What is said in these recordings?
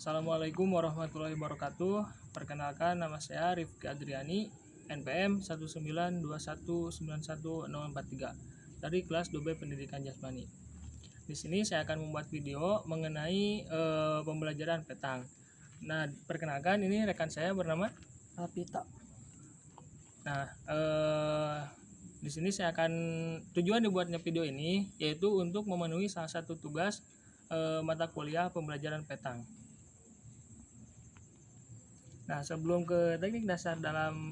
Assalamualaikum warahmatullahi wabarakatuh. Perkenalkan, nama saya Rifki Adriani, NPM 19219191043 dari kelas 2B Pendidikan Jasmani. Di sini saya akan membuat video mengenai pembelajaran petang. Nah, perkenalkan, ini rekan saya bernama Alpita. Nah, di sini saya akan tujuan dibuatnya video ini yaitu untuk memenuhi salah satu tugas mata kuliah pembelajaran petang. Nah, sebelum ke teknik dasar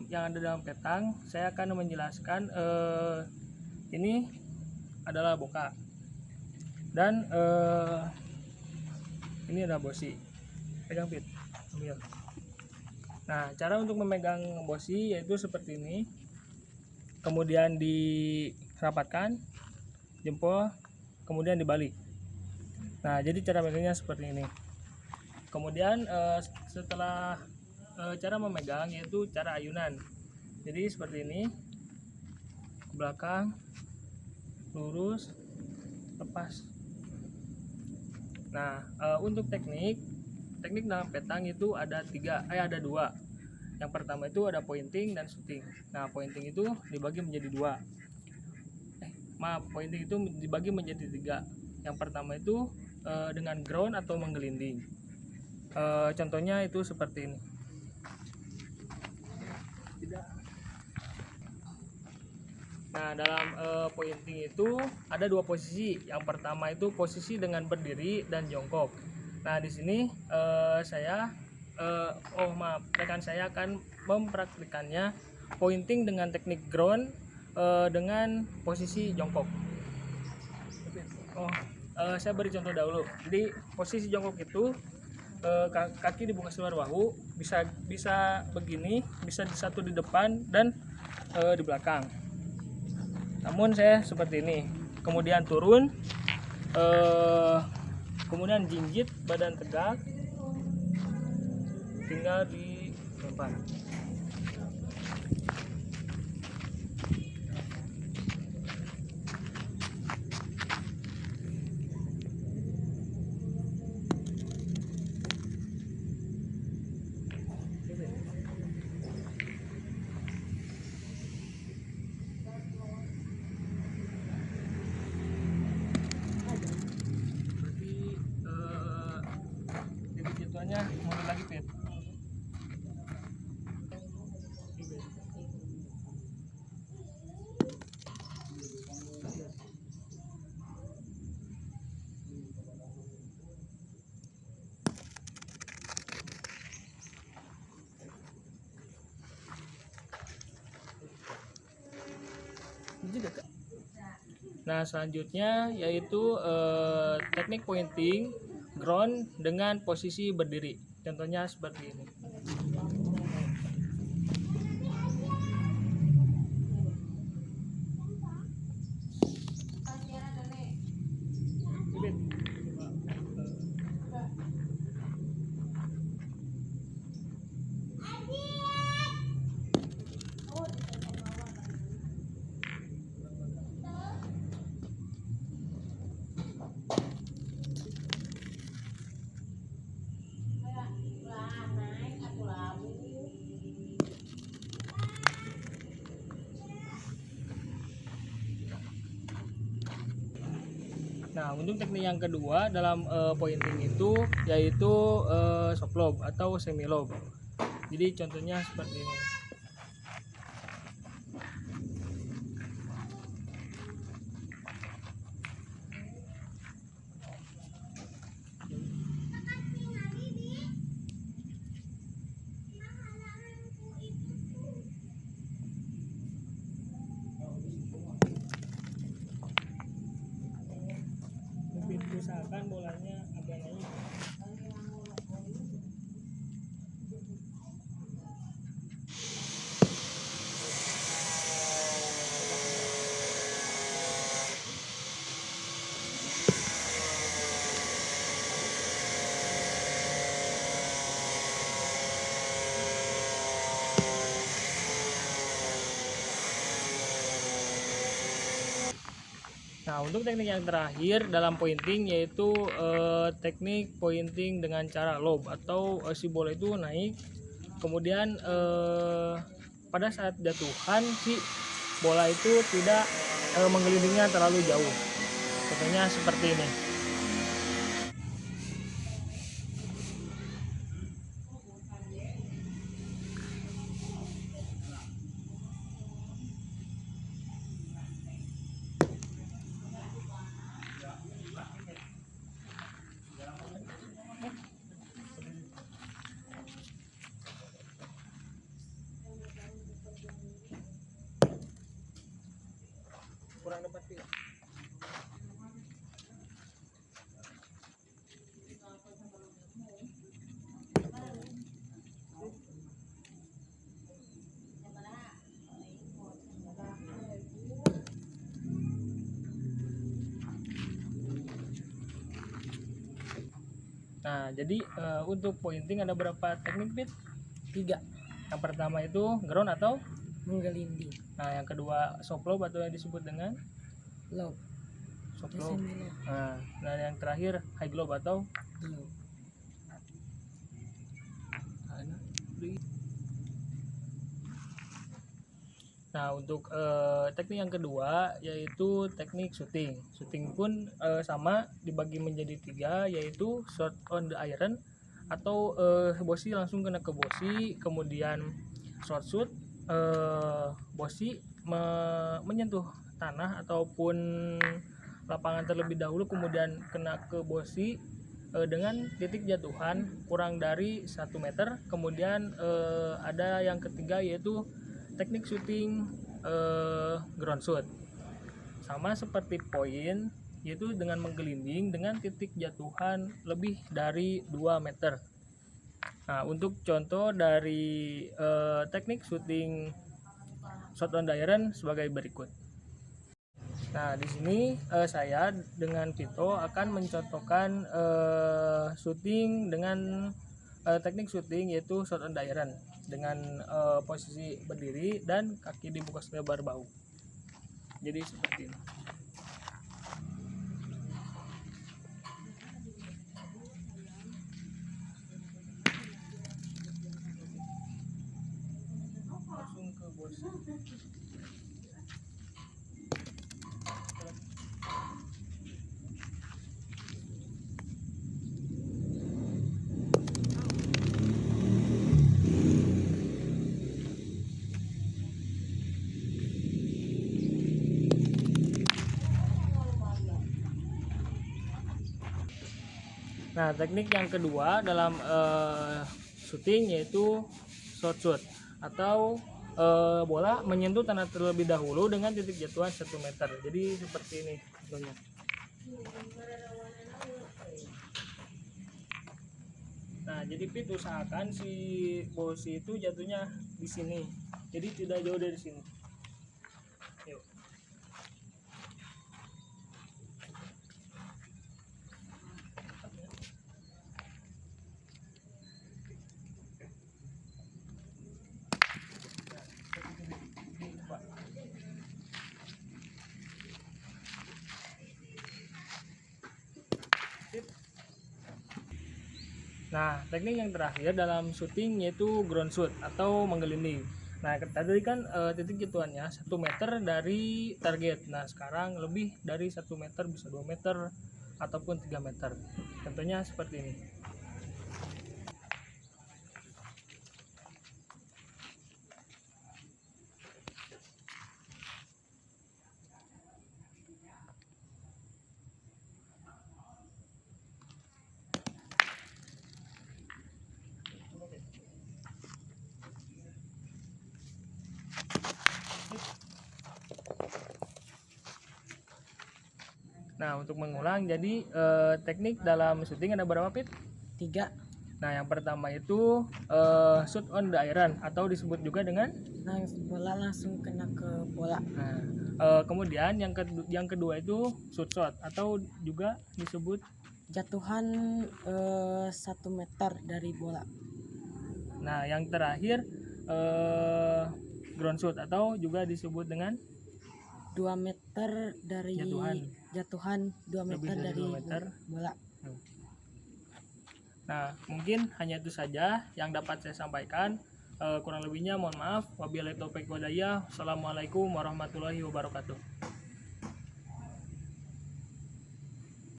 yang ada dalam petang, saya akan menjelaskan ini adalah boka dan ini adalah bosi. Pegang Pit, ambil. Nah, cara untuk memegang bosi yaitu seperti ini. Kemudian dirapatkan jempol, kemudian dibalik. Nah, jadi cara megangnya seperti ini. Kemudian setelah cara memegang yaitu cara ayunan. Jadi seperti ini, ke belakang, lurus, lepas. Nah, untuk teknik dalam petang itu ada dua. Yang pertama itu ada pointing dan shooting. Nah, pointing itu dibagi menjadi dua. Pointing itu dibagi menjadi tiga. Yang pertama itu dengan ground atau menggelinding. Contohnya itu seperti ini. Nah, dalam pointing itu ada dua posisi. Yang pertama itu posisi dengan berdiri dan jongkok. Nah, di sini rekan saya akan mempraktikannya pointing dengan teknik ground dengan posisi jongkok. Saya beri contoh dahulu. Jadi posisi jongkok itu kaki dibuka seluar bahu, bisa begini, bisa satu di depan dan di belakang. Namun saya seperti ini, kemudian turun, kemudian jinjit, badan tegak, tinggal dilempar. Mundur lagi, Pit. Nah, selanjutnya yaitu teknik pointing ground dengan posisi berdiri. Contohnya seperti ini. Nah, untuk teknik yang kedua dalam pointing itu yaitu soft lob atau semi lob. Jadi contohnya seperti ini. Usahakan bolanya agak naik. Nah, untuk teknik yang terakhir dalam pointing yaitu teknik pointing dengan cara lob atau si bola itu naik, kemudian pada saat jatuhan si bola itu tidak menggelindingnya terlalu jauh. Contohnya seperti ini. Kurang dapat pilih. Nah, jadi untuk pointing ada berapa teknik, Pit? 3. Yang pertama itu ground atau Menggelinding. nah, yang kedua soft lob atau yang disebut dengan Lob. soft lob. Nah, yang terakhir high lob atau Lob. Nah, untuk teknik yang kedua yaitu teknik shooting. Shooting pun sama dibagi menjadi 3 yaitu shot on the iron atau bosi langsung kena ke bosi, kemudian short shoot bosi menyentuh tanah ataupun lapangan terlebih dahulu kemudian kena ke bosi dengan titik jatuhan kurang dari 1 meter. Kemudian ada yang ketiga yaitu teknik shooting ground shoot, sama seperti poin, yaitu dengan menggelinding dengan titik jatuhan lebih dari 2 meter. Nah, untuk contoh dari teknik shooting shot on the iron sebagai berikut. Nah, di sini saya dengan Vito akan mencontohkan shooting dengan teknik shooting yaitu shot on the iron dengan posisi berdiri dan kaki dibuka selebar bahu. Jadi seperti ini. Langsung ke bosi. Nah, teknik yang kedua dalam shooting yaitu short shoot atau bola menyentuh tanah terlebih dahulu dengan titik jatuhan 1 meter. Jadi seperti ini contohnya. Nah, jadi Pit usahakan si bosi itu jatuhnya di sini. Jadi tidak jauh dari sini. Yuk. Nah, teknik yang terakhir dalam shooting yaitu ground shoot atau menggelinding. Nah, tadi kan titik jatuhannya 1 meter dari target. Nah, sekarang lebih dari 1 meter, bisa 2 meter ataupun 3 meter. Contohnya seperti ini. Nah, untuk mengulang, jadi teknik dalam shooting ada berapa, Pit? 3. Nah, yang pertama itu shoot on the iron atau disebut juga dengan bola langsung kena ke bola. Nah, kemudian yang kedua itu shoot shot atau juga disebut jatuhan 1 meter dari bola. Nah, yang terakhir ground shoot atau juga disebut dengan 2 meter dari jatuhan 2 meter Lebih dari dari 2 meter. bola. Nah, mungkin hanya itu saja yang dapat saya sampaikan. Kurang lebihnya mohon maaf. Wabillahi taufiq walhidayah. Wassalamualaikum warahmatullahi wabarakatuh.